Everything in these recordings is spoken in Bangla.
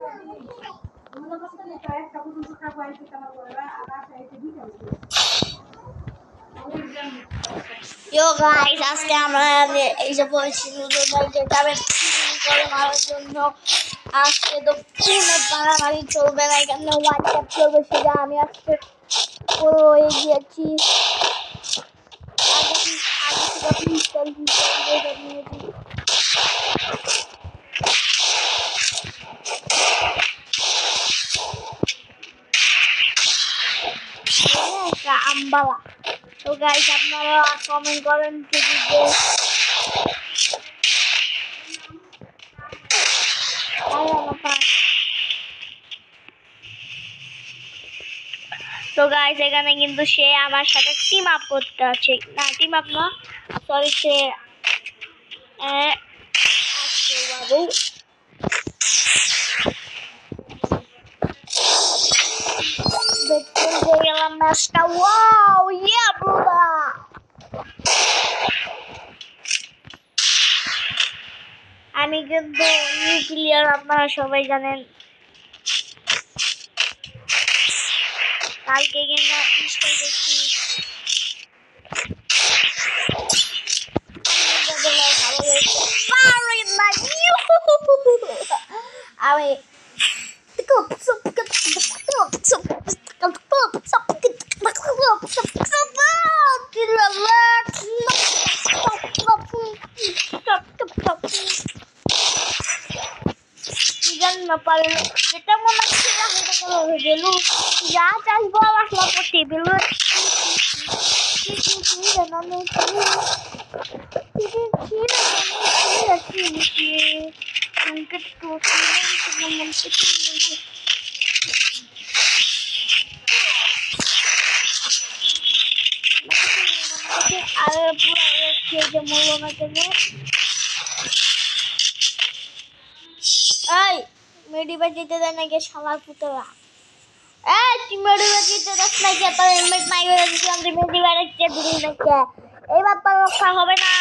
Yo guys, আজকে আমরা এই যে বলছি যেটাবে করে মারার জন্য আজকে তো কোনো মারামারি চলবে না, এখানে ওয়ান ট্যাপ চলবে। সেটা আমি আজকে পুরো এগিয়েছি। আম্বালা তো গাইস আপনারা কমেন্ট করেন তো গাইস এখানে কিন্তু সে আমার সাথে টিম আপ করতে আছে, না টিম আপ না, সরি, সে আজকে বাবু দেখতে গেলাম ম্যাচটা। ওয়াও ইয়া ব্রোদা, আমি কিন্তু নিউক্লিয়ার, আপনারা সবাই জানেন। কালকে কিন্তু ইনস্টল করছি, আমি যেটা মনে হচ্ছে যা চাইবো আমার করতে আর পুরো মরবো না কেন। এই মেডিবা যেতে দেয় নাকি শালার পুতরা? এই তুই মেডিবা যেতে দাস নাকি? তোর হেলমেট নাই হয়ে দিয়েছিলাম, তুই মেডিবা রেখে দিলি নাকি? এইবার তো রক্ষা হবে না।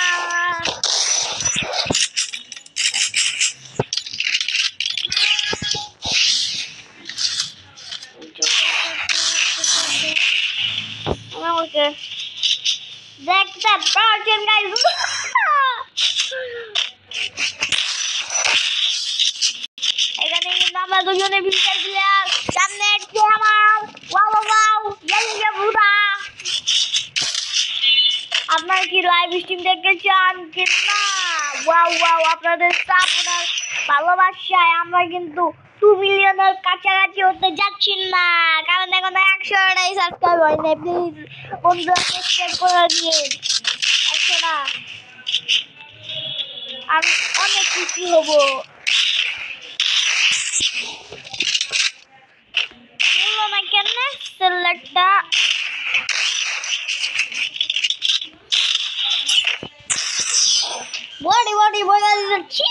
আমাকে দেখতে পাচ্ছেন গাইস, এখানে কিন্তু আমরা দুজনে ফিল্টার প্লেয়ার। সামনে আমার ওয়াও ওয়াও ইয়া বুড়া। আপনারা কি লাইভ স্ট্রিম দেখতে চান কিনা? ওয়াও ওয়াও, আপনাদের সাপোর্ট আর ভালোবাসায় আমরা কিন্তু 2 মিলিয়নের কাছাকাছি হতে যাচ্ছি না, কারণ এখন 100টাই সাবস্ক্রাইব হয় না। প্লিজ বন্ধুরা সাবস্ক্রাইব করে দিন। আচ্ছা না, আমি অনেক খুশি হব। বললো না কেন সেলেক্টটা বডি বডি বলে দিচ্ছি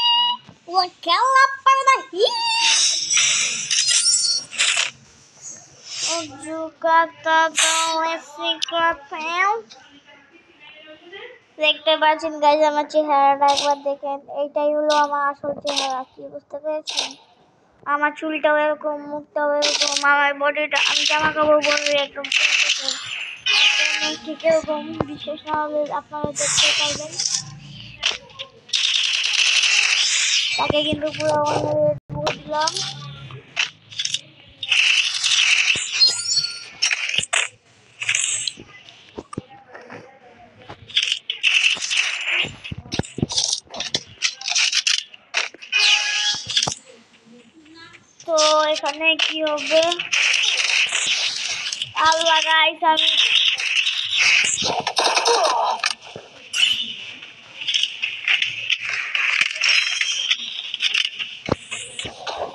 ও খেলা পারদা হি ও জুকাতা দলেসি কাপেও। দেখতে পাচ্ছেন গাইস আমার চেহারাটা, একবার দেখেন। এইটাই হলো আমার আসল চেহারা, কি বুঝতে পেরেছেন? আমার চুলটাও এরকম, মুখটাও এরকম, আমার বডিটা, আমি জামা কাপড় পরে একদম ঠিক এরকম। বিশেষ না হলে আপনারা দেখতে পারবেন। তাকে কিন্তু পুরো বুঝলাম। তো এখানে কি হবে আল্লাহ গাইস, আমি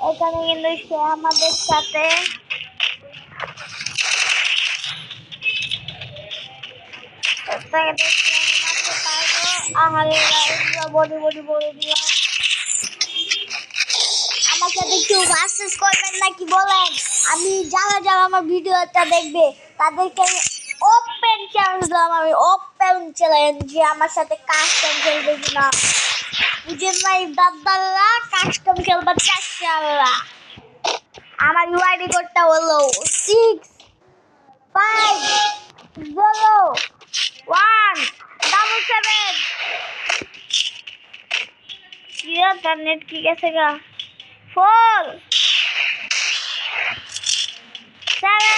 এখানে কিন্তু সে আমাদের সাথে বডি বডি বলে দিলাম। আমার সাথে কেউ ভার্সেস করবেন নাকি বলেন? আমি যারা যারা আমার ভিডিওটা দেখবে তাদেরকে আমি ওপেন চ্যালেঞ্জ দিলাম, আমি ওপেন চ্যালেঞ্জ যে আমার সাথে কাস্টম খেলবে কিনা। বুঝেন নাই দাদারা, কাস্টম খেলবা চাচ্ছি আল্লাহ। আমার ইউআইডি কোডটা হলো 6501777। তার নেট কি গেছে গা? 4 7